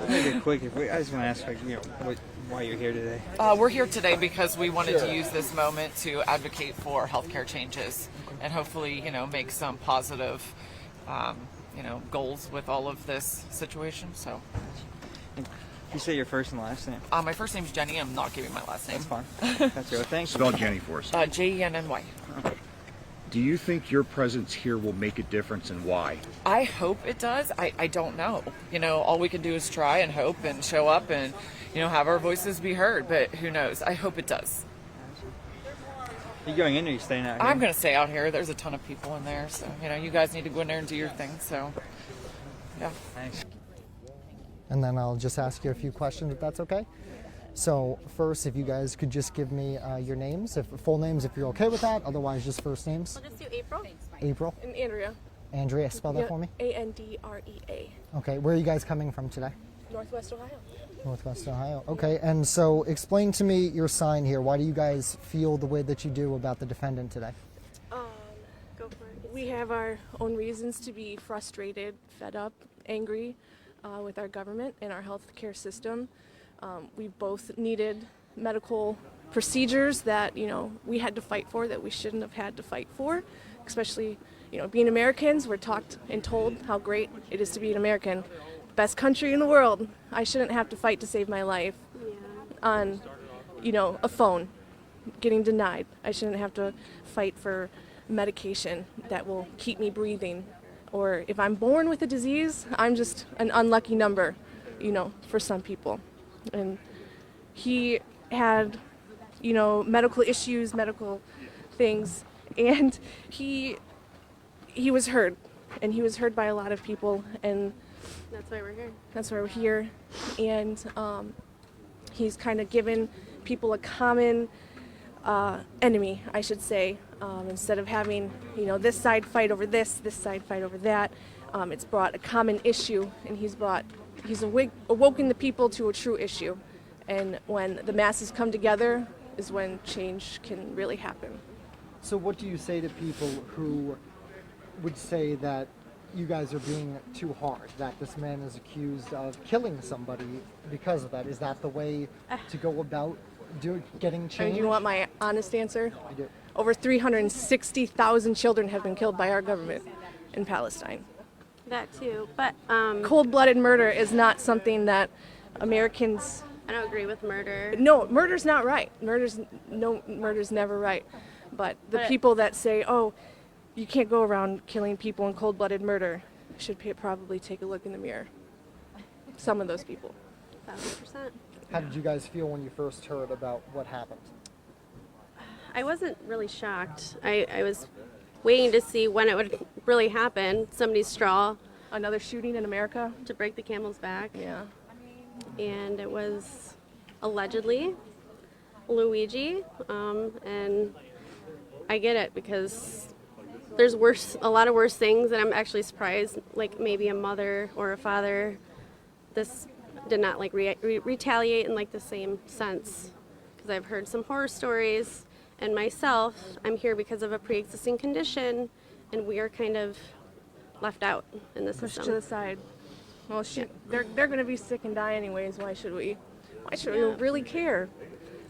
Make it quick. I just want to ask, why you're here today. We're here today because we wanted to use this moment to advocate for healthcare changes and hopefully, make some positive, goals with all of this situation. So, you say your first and last name? My first name's Jenny. I'm not giving my last name. That's fine. That's good. Thanks. Spell Jenny for us. Jenny. Okay. Do you think your presence here will make a difference, and why? I hope it does. I don't know. All we can do is try and hope and show up and, have our voices be heard. But who knows? I hope it does. Are you going in or are you staying out here? I'm going to stay out here. There's a ton of people in there. So, you guys need to go in there and do your thing. So, yeah. Thanks. And then I'll just ask you a few questions if that's okay. So first, if you guys could just give me your names, full names if you're okay with that, otherwise just first names. I'll just do April. April. And Andrea. Andrea, spell that for me. Andrea. Okay, where are you guys coming from today? Northwest Ohio. Northwest Ohio. Okay, and so explain to me your sign here. Why do you guys feel the way that you do about the defendant today? Go for it. We have our own reasons to be frustrated, fed up, angry with our government and our healthcare system. We both needed medical procedures that, we had to fight for, that we shouldn't have had to fight for, especially, being Americans. We're taught and told how great it is to be an American. Best country in the world. I shouldn't have to fight to save my life on, a phone, getting denied. I shouldn't have to fight for medication that will keep me breathing. Or if I'm born with a disease, I'm just an unlucky number, for some people. And he had, medical issues, medical things, and he was heard, and he was heard by a lot of people, and that's why we're here. That's why we're here, and he's kind of given people a common enemy, I should say, instead of having, this side fight over this side fight over that. It's brought a common issue, and he's awoken the people to a true issue. And when the masses come together is when change can really happen. So what do you say to people who would say that you guys are being too hard, that this man is accused of killing somebody because of that? Is that the way to go about getting change? And you want my honest answer? I do. Over 360,000 children have been killed by our government in Palestine. That too, but cold-blooded murder is not something that Americans. I don't agree with murder. No, murder's not right. Murder's never right. But the people that say, "Oh, you can't go around killing people in cold-blooded murder," should probably take a look in the mirror. Some of those people. 1,000%. How did you guys feel when you first heard about what happened? I wasn't really shocked. I was waiting to see when it would really happen. Somebody's straw. Another shooting in America? To break the camel's back. Yeah. And it was allegedly Luigi. And I get it because there's a lot of worse things, and I'm actually surprised, like maybe a mother or a father, this did not retaliate in the same sense. Because I've heard some horror stories. And myself, I'm here because of a pre-existing condition, and we are kind of left out in the system. Pushed to the side. Well, shoot, they're going to be sick and die anyways. Why should we? Why should we really care?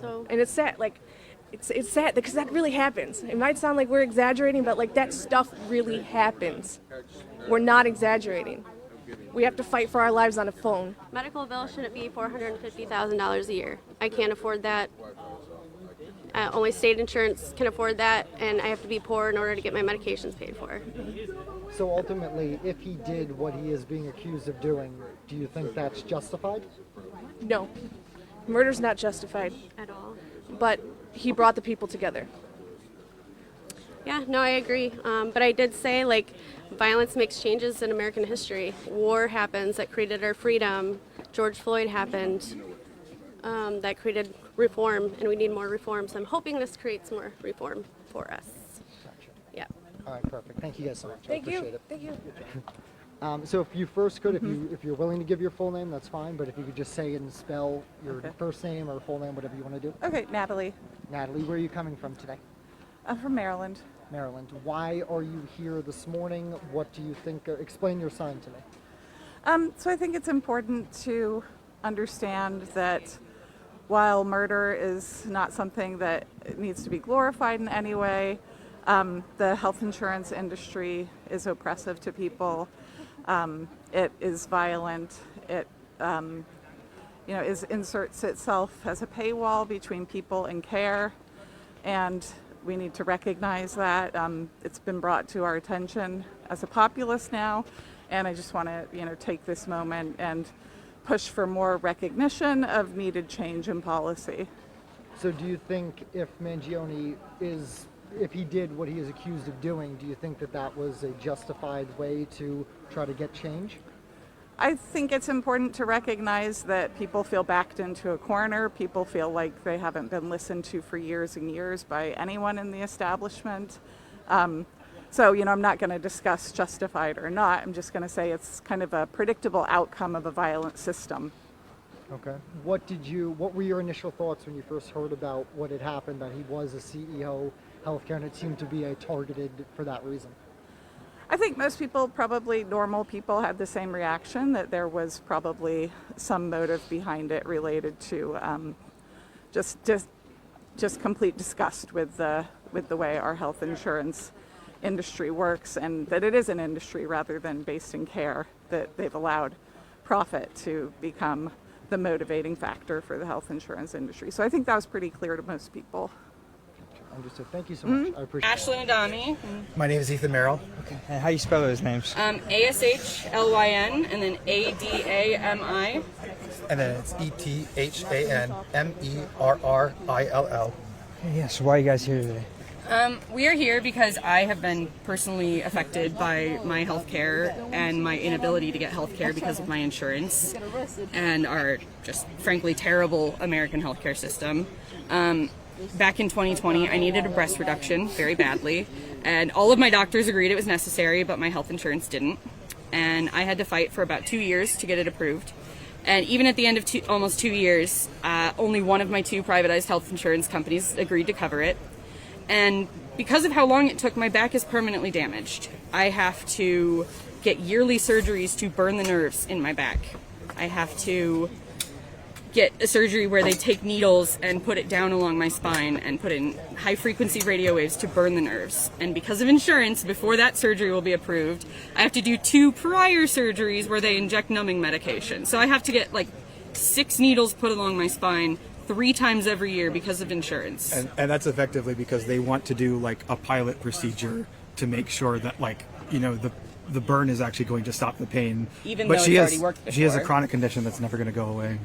So. And it's sad. It's sad because that really happens. It might sound like we're exaggerating, but that stuff really happens. We're not exaggerating. We have to fight for our lives on a phone. Medical bill shouldn't be $450,000 a year. I can't afford that. Only state insurance can afford that, and I have to be poor in order to get my medications paid for. So ultimately, if he did what he is being accused of doing, do you think that's justified? No. Murder's not justified. At all. But he brought the people together. Yeah, no, I agree. But I did say, violence makes changes in American history. War happens that created our freedom. George Floyd happened. That created reform, and we need more reform. So I'm hoping this creates more reform for us. Gotcha. Yeah. All right, perfect. Thank you guys so much. Thank I appreciate it. Thank you. So if you first could, if you're willing to give your full name, that's fine. But if you could just say and spell your first name or full name, whatever you want to do. Okay, Natalie. Natalie, where are you coming from today? I'm from Maryland. Maryland. Why are you here this morning? What do you think? Explain your sign to me. So I think it's important to understand that while murder is not something that needs to be glorified in any way, the health insurance industry is oppressive to people. It is violent. It inserts itself as a paywall between people and care, and we need to recognize that. It's been brought to our attention as a populace now, and I just want to take this moment and push for more recognition of needed change in policy. So do you think if he did what he is accused of doing, do you think that was a justified way to try to get change? I think it's important to recognize that people feel backed into a corner. People feel like they haven't been listened to for years and years by anyone in the establishment. So, I'm not going to discuss justified or not. I'm just going to say it's kind of a predictable outcome of a violent system. Okay. What were your initial thoughts when you first heard about what had happened, that he was a CEO healthcare, and it seemed to be targeted for that reason? I think most people, probably normal people, had the same reaction, that there was probably some motive behind it related to just complete disgust with the way our health insurance industry works, and that it is an industry rather than based in care, that they've allowed profit to become the motivating factor for the health insurance industry. So I think that was pretty clear to most people. Understood. Thank you so much. I appreciate it. Ashlyn Adami. My name is Ethan Merrill. And how do you spell those names? ASHLYN and then ADAMI. And then it's ETHANMERRILL. Yeah, so why are you guys here today? We are here because I have been personally affected by my health care and my inability to get health care because of my insurance and our just frankly terrible American healthcare system. Back in 2020, I needed a breast reduction very badly, and all of my doctors agreed it was necessary, but my health insurance didn't. And I had to fight for about 2 years to get it approved. And even at the end of almost 2 years, only one of my 2 privatized health insurance companies agreed to cover it. And because of how long it took, my back is permanently damaged. I have to get yearly surgeries to burn the nerves in my back. I have to get a surgery where they take needles and put it down along my spine and put in high frequency radio waves to burn the nerves. And because of insurance, before that surgery will be approved, I have to do 2 prior surgeries where they inject numbing medication. So I have to get 6 needles put along my spine 3 times every year because of insurance. And that's effectively because they want to do a pilot procedure to make sure that the burn is actually going to stop the pain. Even but though she it's has already worked before. she has a chronic condition that's never going to go away.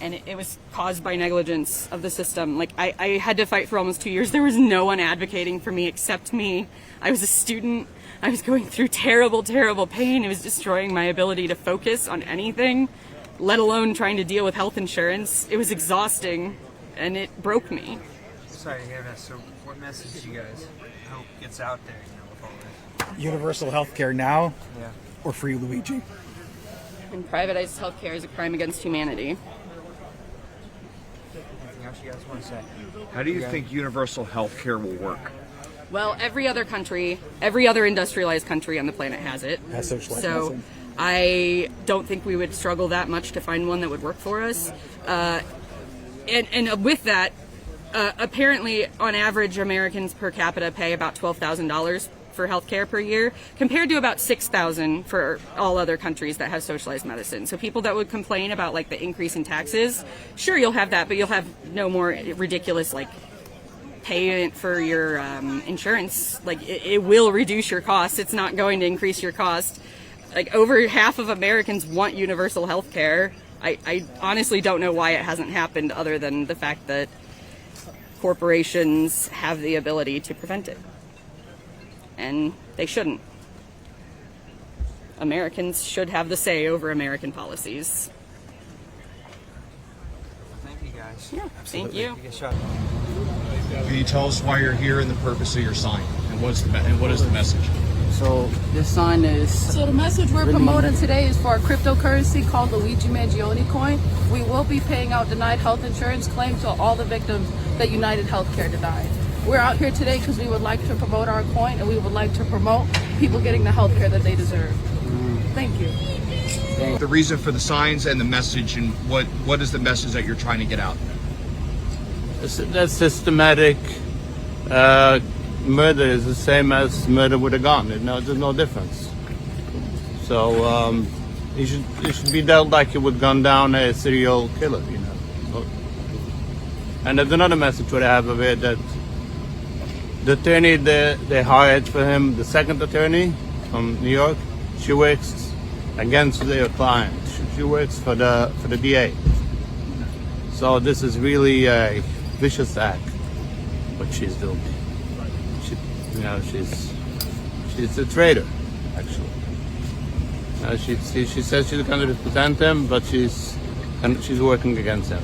And it was caused by negligence of the system. I had to fight for almost 2 years. There was no one advocating for me except me. I was a student. I was going through terrible, terrible pain. It was destroying my ability to focus on anything, let alone trying to deal with health insurance. It was exhausting, and it broke me. Sorry to hear that. So what message do you guys hope gets out there, with all this? Universal health care now, Yeah. or free Luigi. And privatized healthcare is a crime against humanity. Anything else you guys want to say? How do you think universal health care will work? Well, every other country, every other industrialized country on the planet has it. Has socialized So medicine. I don't think we would struggle that much to find one that would work for us. And with that, apparently, on average, Americans per capita pay about $12,000 for healthcare per year, compared to about $6,000 for all other countries that have socialized medicine. So people that would complain about the increase in taxes, sure, you'll have that, but you'll have no more ridiculous payment for your insurance. It will reduce your costs. It's not going to increase your cost. Over half of Americans want universal health care. I honestly don't know why it hasn't happened, other than the fact that corporations have the ability to prevent it. And they shouldn't. Americans should have the say over American policies. Thank you guys. Yeah, thank you. You get shot. Can you tell us why you're here and the purpose of your sign, and what is the message? So this sign is... So the message we're promoting today is for a cryptocurrency called Luigi Mangione coin. We will be paying out denied health insurance claims to all the victims that United Healthcare denied. We're out here today because we would like to promote our coin, and we would like to promote people getting the health care that they deserve. Thank you. The reason for the signs and the message, and what is the message that you're trying to get out? That systematic murder is the same as murder with a gun. There's no difference. So he should be dealt like he would gun down a serial killer, you know. And there's another message what I have of it, that the attorney they hired for him, the second attorney from New York, she works against their client. She works for the DA. So this is really a vicious act, what she's doing. She's a traitor, actually. She says she's going to represent him, but she's working against him.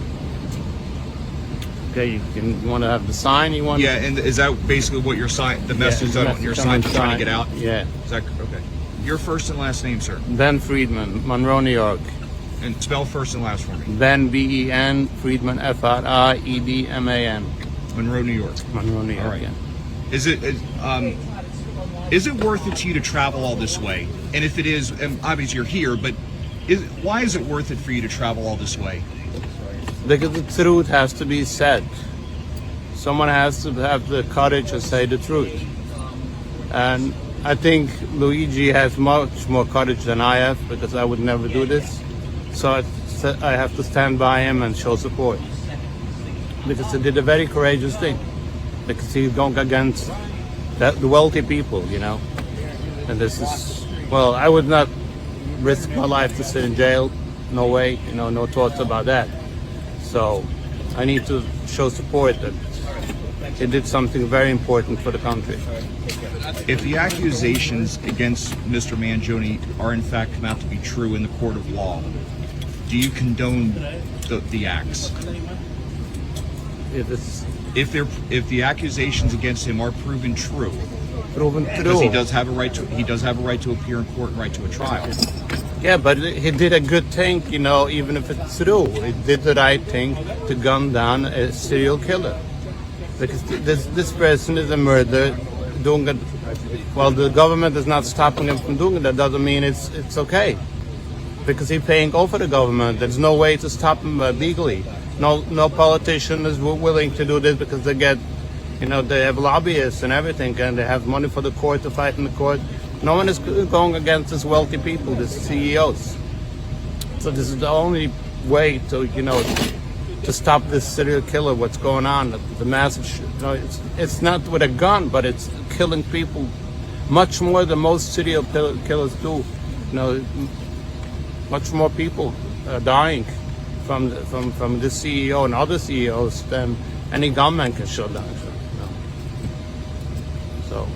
Okay, you want to have the sign? You want? Yeah, and is that basically what your sign, the message on your sign is trying to get out? Yeah. Is that okay? Your first and last name, sir? Ben Friedman, Monroe, New York. And spell first and last for me. Ben, B-E-N, Friedman, F-R-I-E-D-M-A-N. Monroe, New York. Monroe, New York. All right. Yeah. Is it worth it to you to travel all this way? And if it is, and obviously you're here, but why is it worth it for you to travel all this way? Because the truth has to be said. Someone has to have the courage to say the truth. And I think Luigi has much more courage than I have, because I would never do this. So I have to stand by him and show support. Because he did a very courageous thing. Because he's going against the wealthy people, you know. And this is, well, I would not risk my life to sit in jail. No way, you know, no thoughts about that. So I need to show support that he did something very important for the country. If the accusations against Mr. Mangione are in fact come out to be true in the court of law, do you condone the acts? If the accusations against him are proven true, because he does have a right to appear in court and right to a trial. Yeah, but he did a good thing, you know, even if it's true. He did the right thing to gun down a serial killer. Because this person is a murderer, doing it. Well, the government is not stopping him from doing it. That doesn't mean it's okay. Because he's paying over the government. There's no way to stop him legally. No politician is willing to do this because they get, you know, they have lobbyists and everything, and they have money for the court to fight in the court. No one is going against these wealthy people, these CEOs. So this is the only way to, you know, to stop this serial killer. What's going on? The message, you know, it's not with a gun, but it's killing people much more than most serial killers do. You know, much more people are dying from this CEO and other CEOs than any gunman can shut down. You know? So.